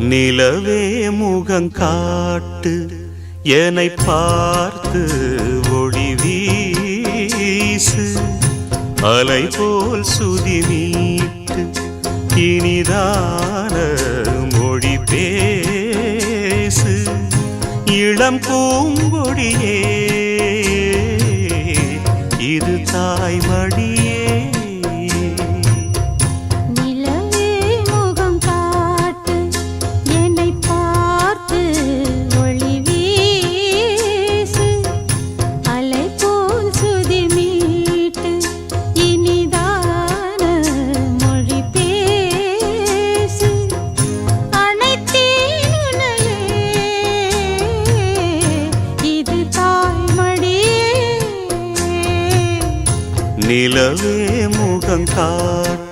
நிலவே முகங்காட்டு என்னை பார்த்து ஒளி வீசு அலை போல் சுதி மீட்டு இனிதான மொழி பேசு இளம் பூங்கொடியே இது தாய்மடியே நிலவே முகங்காட்டு